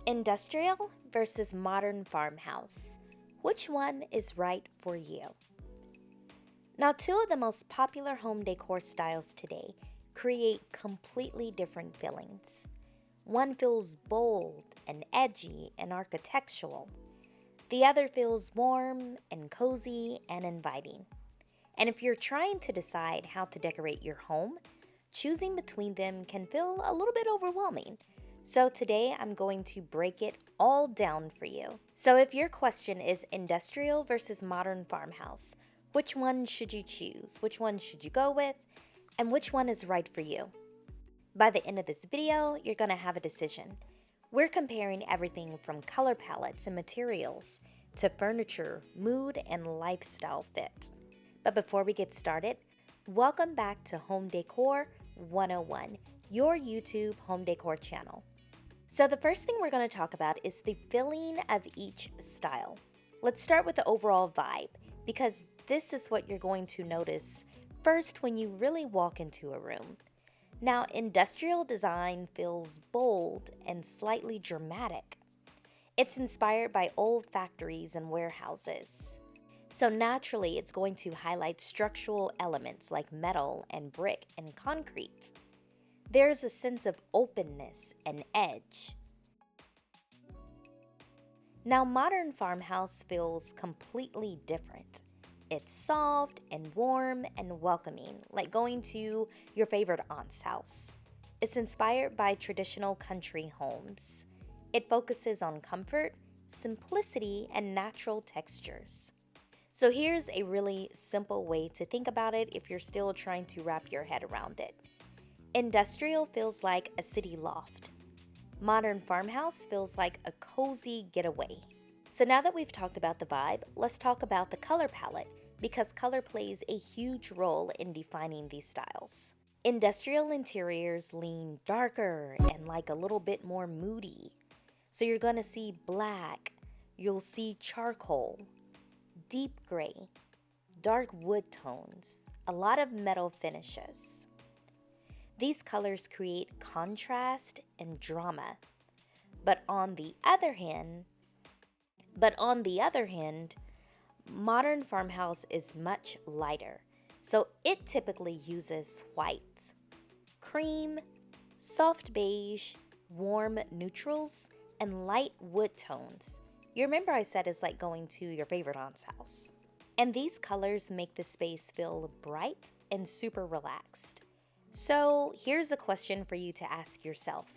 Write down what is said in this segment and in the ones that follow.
Industrial versus modern farmhouse. Which one is right for you? Now, two of the most popular home decor styles today create completely different feelings. One feels bold and edgy and architectural. The other feels warm and cozy and inviting. And if you're trying to decide how to decorate your home, choosing between them can feel a little bit overwhelming. So today I'm going to break it all down for you. So if your question is industrial versus modern farmhouse, which one should you choose? Which one should you go with? And which one is right for you? By the end of this video, you're going to have a decision. We're comparing everything from color palettes and materials to furniture, mood, and lifestyle fit. But before we get started, welcome back to Home Decor 101, your YouTube home decor channel. So the first thing we're going to talk about is the feeling of each style. Let's start with the overall vibe, because this is what you're going to notice first when you really walk into a room. Now, industrial design feels bold and slightly dramatic. It's inspired by old factories and warehouses. So naturally, it's going to highlight structural elements like metal and brick and concrete. There's a sense of openness and edge. Now, modern farmhouse feels completely different. It's soft and warm and welcoming, like going to your favorite aunt's house. It's inspired by traditional country homes. It focuses on comfort, simplicity, and natural textures. So here's a really simple way to think about it if you're still trying to wrap your head around it. Industrial feels like a city loft. Modern farmhouse feels like a cozy getaway. So now that we've talked about the vibe, let's talk about the color palette, because color plays a huge role in defining these styles. Industrial interiors lean darker and like a little bit more moody. So you're going to see black, you'll see charcoal, deep gray, dark wood tones, a lot of metal finishes. These colors create contrast and drama. But on the other hand, modern farmhouse is much lighter. So it typically uses white, cream, soft beige, warm neutrals, and light wood tones. You remember I said it's like going to your favorite aunt's house. And these colors make the space feel bright and super relaxed. So here's a question for you to ask yourself.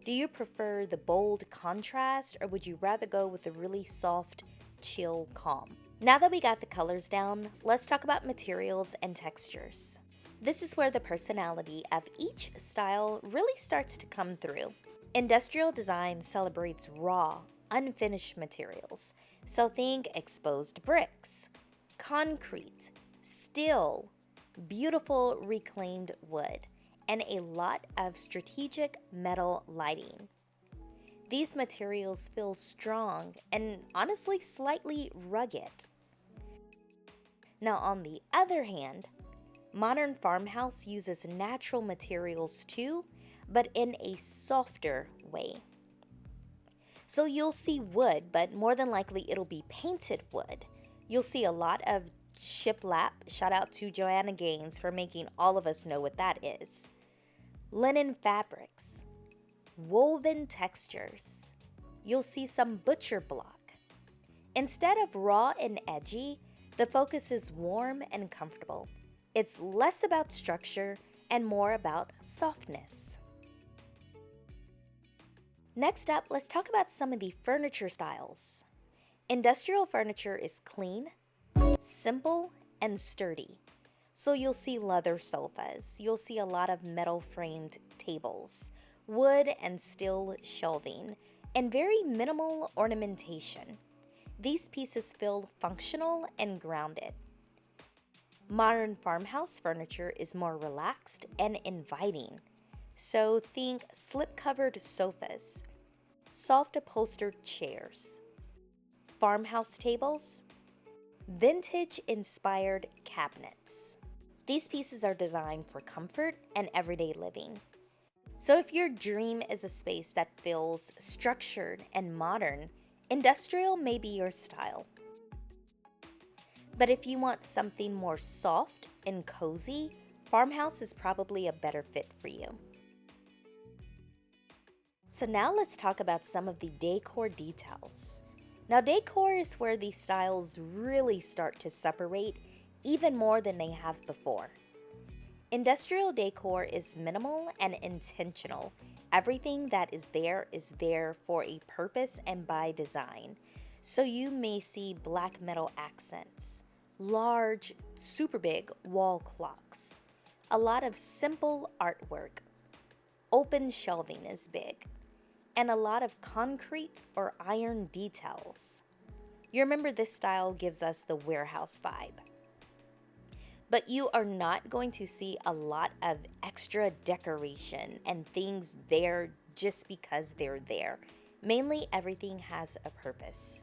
Do you prefer the bold contrast, or would you rather go with the really soft, chill calm? Now that we got the colors down, let's talk about materials and textures. This is where the personality of each style really starts to come through. Industrial design celebrates raw, unfinished materials. So think exposed bricks, concrete, steel, beautiful reclaimed wood, and a lot of strategic metal lighting. These materials feel strong and honestly slightly rugged. Now, on the other hand, modern farmhouse uses natural materials too, but in a softer way. So you'll see wood, but more than likely it'll be painted wood. You'll see a lot of shiplap. Shout out to Joanna Gaines for making all of us know what that is. Linen fabrics, woven textures. You'll see some butcher block. Instead of raw and edgy, the focus is warm and comfortable. It's less about structure and more about softness. Next up, let's talk about some of the furniture styles. Industrial furniture is clean, simple, and sturdy. So you'll see leather sofas, you'll see a lot of metal framed tables, wood and steel shelving, and very minimal ornamentation. These pieces feel functional and grounded. Modern farmhouse furniture is more relaxed and inviting. So think slip-covered sofas, soft upholstered chairs, farmhouse tables, vintage-inspired cabinets. These pieces are designed for comfort and everyday living. So if your dream is a space that feels structured and modern, industrial may be your style. But if you want something more soft and cozy, farmhouse is probably a better fit for you. So now let's talk about some of the decor details. Now, decor is where these styles really start to separate even more than they have before. Industrial decor is minimal and intentional. Everything that is there for a purpose and by design. So you may see black metal accents, large, super big wall clocks, a lot of simple artwork, open shelving is big, and a lot of concrete or iron details. You remember this style gives us the warehouse vibe. But you are not going to see a lot of extra decoration and things there just because they're there. Mainly, everything has a purpose.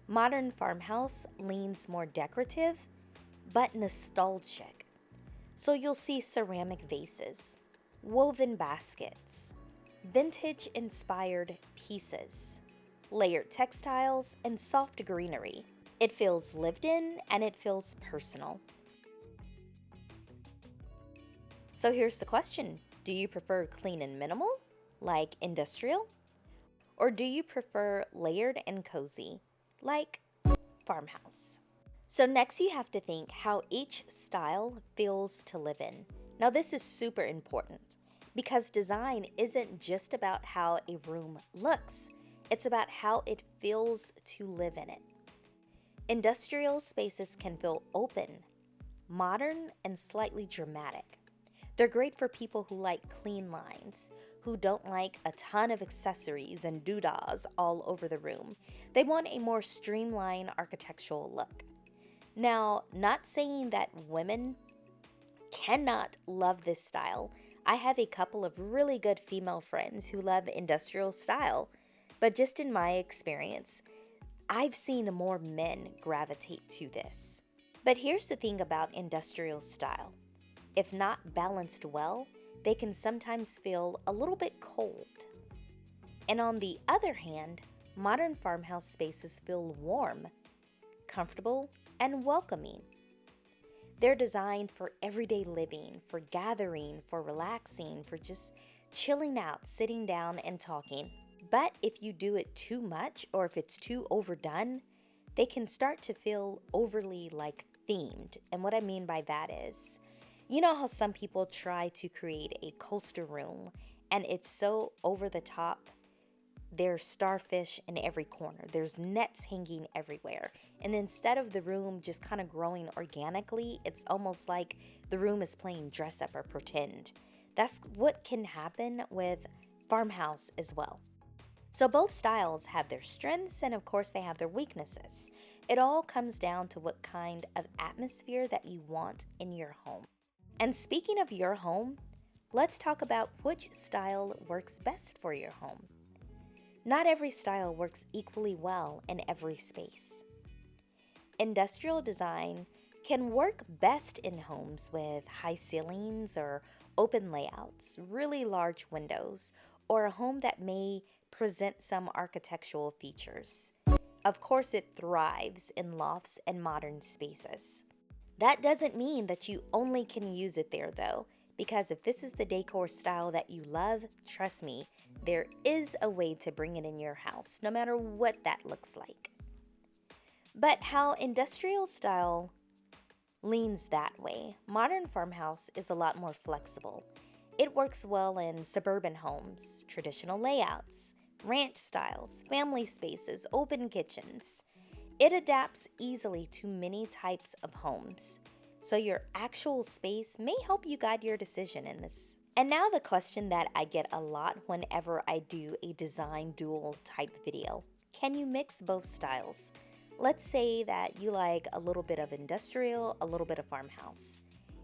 Modern farmhouse leans more decorative, but nostalgic. So you'll see ceramic vases, woven baskets, vintage-inspired pieces, layered textiles, and soft greenery. It feels lived in and it feels personal. So here's the question. Do you prefer clean and minimal, like industrial? Or do you prefer layered and cozy, like farmhouse? So next you have to think how each style feels to live in. Now this is super important because design isn't just about how a room looks. It's about how it feels to live in it. Industrial spaces can feel open, modern, and slightly dramatic. They're great for people who like clean lines, who don't like a ton of accessories and doodahs all over the room. They want a more streamlined architectural look. Now, not saying that women cannot love this style. I have a couple of really good female friends who love industrial style, but just in my experience, I've seen more men gravitate to this. But here's the thing about industrial style. If not balanced well, they can sometimes feel a little bit cold. And on the other hand, modern farmhouse spaces feel warm, comfortable, and welcoming. They're designed for everyday living, for gathering, for relaxing, for just chilling out, sitting down, and talking. But if you do it too much or if it's too overdone, they can start to feel overly themed. And what I mean by that is, you know how some people try to create a coaster room and it's so over the top? There's starfish in every corner. There's nets hanging everywhere. And instead of the room just kind of growing organically, it's almost like the room is playing dress up or pretend. That's what can happen with farmhouse as well. So both styles have their strengths and of course they have their weaknesses. It all comes down to what kind of atmosphere that you want in your home. And speaking of your home, let's talk about which style works best for your home. Not every style works equally well in every space. Industrial design can work best in homes with high ceilings or open layouts, really large windows, or a home that may present some architectural features. Of course, it thrives in lofts and modern spaces. That doesn't mean that you only can use it there though, because if this is the decor style that you love, trust me, there is a way to bring it in your house, no matter what that looks like. But how industrial style leans that way, modern farmhouse is a lot more flexible. It works well in suburban homes, traditional layouts, ranch styles, family spaces, open kitchens. It adapts easily to many types of homes, so your actual space may help you guide your decision in this. And now the question that I get a lot whenever I do a design duel type video. Can you mix both styles? Let's say that you like a little bit of industrial, a little bit of farmhouse.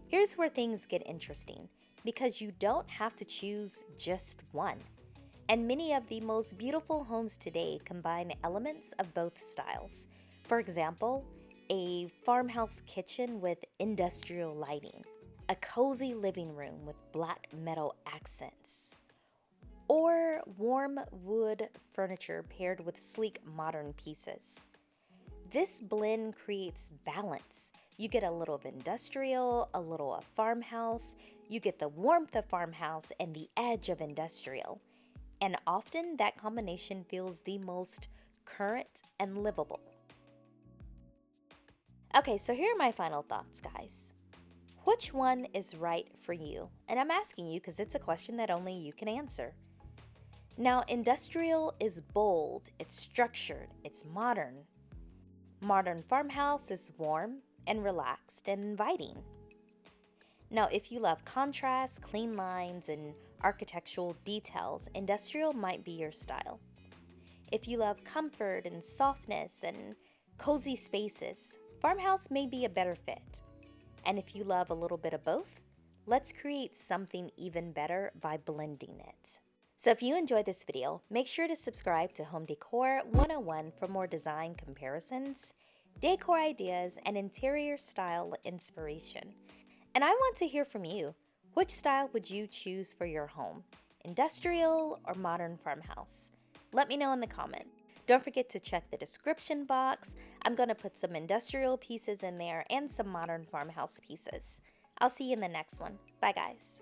Here's where things get interesting, because you don't have to choose just one. And many of the most beautiful homes today combine elements of both styles. For example, a farmhouse kitchen with industrial lighting, a cozy living room with black metal accents, or warm wood furniture paired with sleek modern pieces. This blend creates balance. You get a little of industrial, a little of farmhouse, you get the warmth of farmhouse and the edge of industrial. And often that combination feels the most current and livable. Okay, so here are my final thoughts, guys. Which one is right for you? And I'm asking you because it's a question that only you can answer. Now, industrial is bold, it's structured, it's modern. Modern farmhouse is warm and relaxed and inviting. Now, if you love contrast, clean lines, and architectural details, industrial might be your style. If you love comfort and softness and cozy spaces, farmhouse may be a better fit. And if you love a little bit of both, let's create something even better by blending it. So if you enjoyed this video, make sure to subscribe to Home Decor 101 for more design comparisons, decor ideas, and interior style inspiration. And I want to hear from you. Which style would you choose for your home? Industrial or modern farmhouse? Let me know in the comments. Don't forget to check the description box. I'm going to put some industrial pieces in there and some modern farmhouse pieces. I'll see you in the next one. Bye, guys.